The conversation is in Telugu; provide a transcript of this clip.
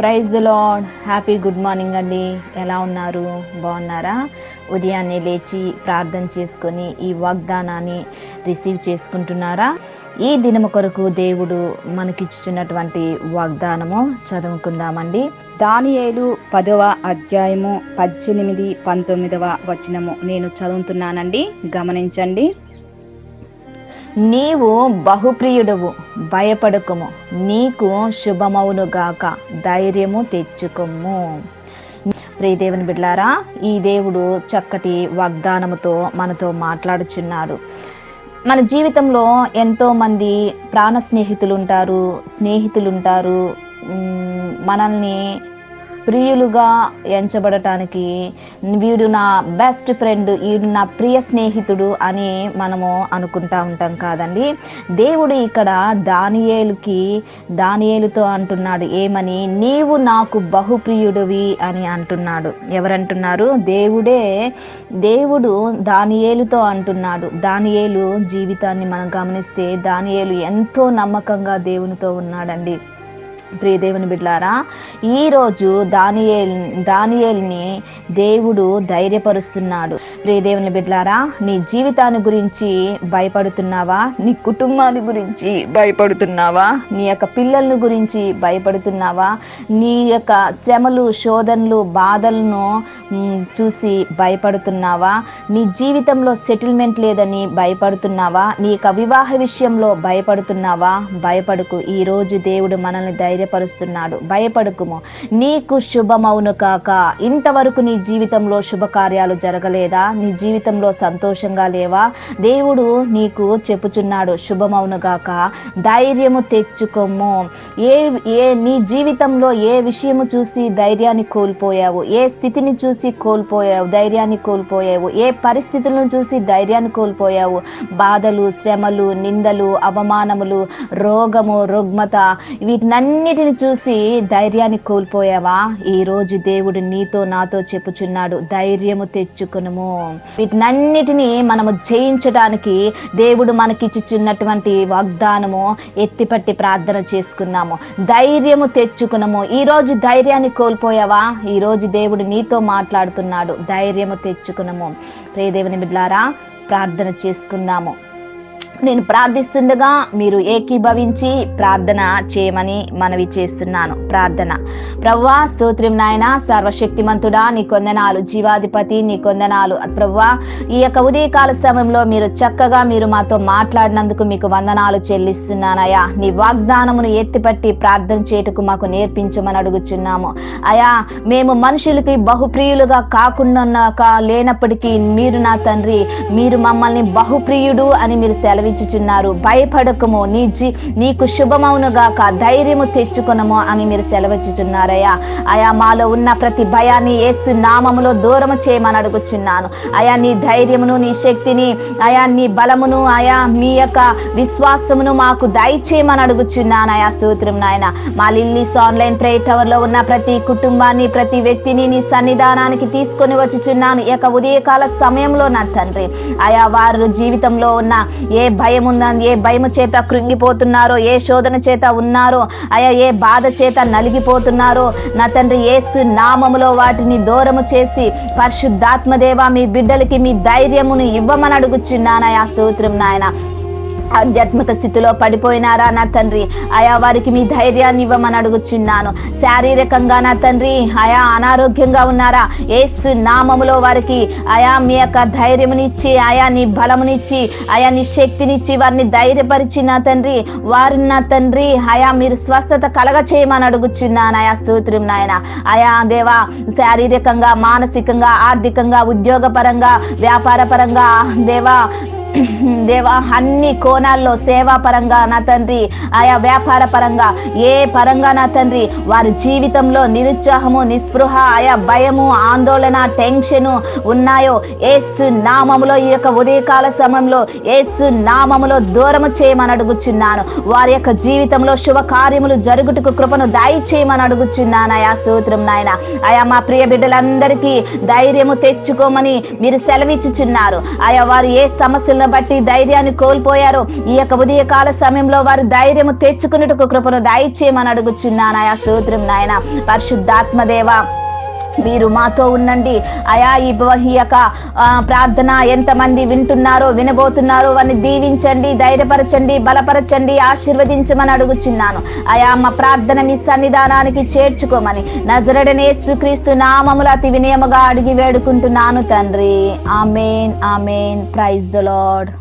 Praise the Lord. Happy good morning అండి. ఎలా ఉన్నారు? బాగున్నారా? ఉదయాన్నే లేచి ప్రార్థన చేసుకొని ఈ వాగ్దానాన్ని రిసీవ్ చేసుకుంటున్నారా? ఈ దినము కొరకు దేవుడు మనకిచ్చుచున్నటువంటి వాగ్దానము చదువుకుందామండి. దానియేలు 10వ అధ్యాయము 18, 19వ వచనము నేను చదువుతున్నానండి, గమనించండి. నీవు బహుప్రియుడవు, భయపడకుము, నీకు శుభమవునుగాక, ధైర్యము తెచ్చుకొమ్ము. ప్రియ దేవుని బిడ్డలారా, ఈ దేవుడు చక్కటి వాగ్దానముతో మనతో మాట్లాడుచున్నాడు. మన జీవితంలో ఎంతో మంది ప్రాణ స్నేహితులు ఉంటారు, మనల్ని ప్రియులుగా ఎంచబడటానికి వీడు నా బెస్ట్ ఫ్రెండ్, వీడు నా ప్రియ స్నేహితుడు అని మనము అనుకుంటా ఉంటాం కాదండి. దేవుడు ఇక్కడ దానియేలుతో అంటున్నాడు ఏమని? నీవు నాకు బహుప్రియుడివి అని అంటున్నాడు. ఎవరంటున్నారు? దేవుడు దానియేలుతో అంటున్నాడు. దానియేలు జీవితాన్ని మనం గమనిస్తే దానియేలు ఎంతో నమ్మకంగా దేవునితో ఉన్నాడండి. ప్రియ దేవుని బిడ్డలారా, ఈరోజు దానియేలుని దేవుడు ధైర్యపరుస్తున్నాడు. ప్రియ దేవుని బిడ్డలారా, నీ జీవితాన్ని గురించి భయపడుతున్నావా? నీ కుటుంబాన్ని గురించి భయపడుతున్నావా? నీ యొక్క పిల్లల గురించి భయపడుతున్నావా? నీ యొక్క శ్రమలు, శోధనలు, బాధలను చూసి భయపడుతున్నావా? నీ జీవితంలో సెటిల్మెంట్ లేదని భయపడుతున్నావా? నీ యొక్క వివాహ విషయంలో భయపడుతున్నావా? భయపడుకు. ఈరోజు దేవుడు మనల్ని ధైర్యపరుస్తున్నాడు. భయపడుకుము, నీకు శుభమవును కాక. ఇంతవరకు నీ జీవితంలో శుభకార్యాలు జరగలేదా? నీ జీవితంలో సంతోషంగా లేవా? దేవుడు నీకు చెప్పుచున్నాడు, శుభమవును గాక, ధైర్యము తెచ్చుకోము. నీ జీవితంలో ఏ విషయము చూసి ధైర్యాన్ని కోల్పోయావు? ఏ స్థితిని చూసి కోల్పోయావు? ధైర్యాన్ని కోల్పోయావు? ఏ పరిస్థితులను చూసి ధైర్యాన్ని కోల్పోయావు? బాధలు, శ్రమలు, నిందలు, అవమానములు, రోగము, రుగ్మత, వీటినన్నిటిని చూసి ధైర్యాన్ని కోల్పోయావా? ఈ రోజు దేవుడు నీతో నాతో చెప్పుచున్నాడు, ధైర్యము తెచ్చుకునుము. వీటినన్నిటిని మనము జయించడానికి దేవుడు మనకిచ్చుచున్నటువంటి వాగ్దానము ఎత్తిపట్టి ప్రార్థన చేసుకున్నాము. ధైర్యము తెచ్చుకునము. ఈ రోజు ధైర్యాన్ని కోల్పోయావా? ఈ రోజు దేవుడు నీతో మాట్లాడుతున్నాడు, ధైర్యము తెచ్చుకునము. ప్రియ దేవుని బిడ్డలారా, ప్రార్థన చేసుకుందాము. నేను ప్రార్థిస్తుండగా మీరు ఏకీభవించి ప్రార్థన చేయమని మనవి చేస్తున్నాను. ప్రార్థన. ప్రభువా, స్తోత్రం నాయన, సర్వశక్తిమంతుడా, నీ కొందనాలు. జీవాధిపతి, నీ కొందనాలు. ప్రభువా, ఈ యొక్క ఉదయకాల సమయంలో మీరు చక్కగా మాతో మాట్లాడినందుకు మీకు వందనాలు చెల్లిస్తున్నానయ్యా. నీ వాగ్దానమును ఎత్తిపట్టి ప్రార్థన చేయుటకు మాకు నేర్పించమని అడుగుచున్నాము అయా. మేము మనుషులకి బహుప్రియులుగా కాకుండా లేనప్పటికీ మీరు నా తండ్రి, మీరు మమ్మల్ని బహుప్రియుడు అని మీరు సెలవిచ్చుచున్నారు. భయపడకము, నీకు శుభమవునుగాక, ధైర్యము తెచ్చుకొనము అని మీరు సెలవిచ్చుచున్నారయ్యా. అయా, మాలో ఉన్న ప్రతి భయాన్ని యేసు నామములో దూరము చేయమని అడుగుచున్నాను అయా. నీ ధైర్యమును, నీ శక్తిని అయా, నీ బలమును అయా, మీ యొక్క విశ్వాసమును మాకు దయచేయమని అడుగుచున్నాను అయా. స్తోత్రం నాయన. మా లిల్లీస్ ఆన్లైన్ ప్రేయర్ టవర్ లో ఉన్న ప్రతి కుటుంబాన్ని, ప్రతి వ్యక్తిని నీ సన్నిధానానికి తీసుకొని వచ్చుచున్నాను ఈ యొక్క ఉదయకాల సమయంలో నా తండ్రి. అయా, వారు జీవితంలో ఉన్న ఏ భయం ఉందని, ఏ భయము చేత కృంగిపోతున్నారో, ఏ శోధన చేత ఉన్నారో అయా, ఏ బాధ చేత నలిగిపోతున్నారో నా తండ్రి, యేసు నామములో వాటిని దూరము చేసి పరిశుద్ధాత్మదేవ మీ బిడ్డలకి మీ ధైర్యమును ఇవ్వమని అడుగుచున్నానయా. స్తోత్రం నాయన. ఆధ్యాత్మిక స్థితిలో పడిపోయినారా నా తండ్రి, అయా వారికి మీ ధైర్యాన్ని ఇవ్వమని అడుగుచున్నాను. శారీరకంగా నా తండ్రి అయా అనారోగ్యంగా ఉన్నారా? యేసు నామములో వారికి అయా మీ యొక్క ధైర్యమునిచ్చి, అయా నీ బలమునిచ్చి, అయా నీ శక్తినిచ్చి వారిని ధైర్యపరిచి నా తండ్రి, వారిని నా తండ్రి అయా మీరు స్వస్థత కలగ చేయమని అడుగుచున్నాను అయా. స్తోత్రం నాయన. అయా దేవా, శారీరకంగా, మానసికంగా, ఆర్థికంగా, ఉద్యోగపరంగా, వ్యాపార పరంగా దేవా అన్ని కోణాల్లో, సేవా పరంగా నా తండ్రి, ఆయా వ్యాపార పరంగా, ఏ పరంగా నా తండ్రి వారి జీవితంలో నిరుత్సాహము, నిస్పృహ, ఆయా భయము, ఆందోళన, టెన్షను ఉన్నాయో యేసు నామములో ఈ యొక్క ఉదయకాల సమయంలో యేసు నామములో దూరము చేయమని అడుగుచున్నాను. వారి యొక్క జీవితంలో శుభకార్యములు జరుగుటకు కృపను దయచేయమని అడుగుచున్నాను అయా. స్తోత్రం నాయన. ఆయా మా ప్రియ బిడ్డలందరికీ ధైర్యము తెచ్చుకోమని మీరు సెలవిచ్చుచున్నారు. ఆయా వారు ఏ సమస్యలు పరిస్థితులను బట్టి ధైర్యాన్ని కోల్పోయారో ఈ యొక్క ఉదయకాల సమయంలో వారి ధైర్యము తెచ్చుకున్నట్టుకు కృపను దయచేయమని అడుగుచున్నానయా. స్తోత్రం నాయన. పరిశుద్ధాత్మదేవ మీరు మాతో ఉండండి అయా. ఈ యొక్క ప్రార్థన ఎంతమంది వింటున్నారో వినబోతున్నారో వారిని దీవించండి, ధైర్యపరచండి, బలపరచండి, ఆశీర్వదించమని అడుగుచున్నాను అయా. మా ప్రార్థన మీ సన్నిధానానికి చేర్చుకోమని నజరేయుడైన యేసుక్రీస్తు నామములో అతి వినయముగా అడిగి వేడుకుంటున్నాను తండ్రి. Amen, amen. Praise the lord.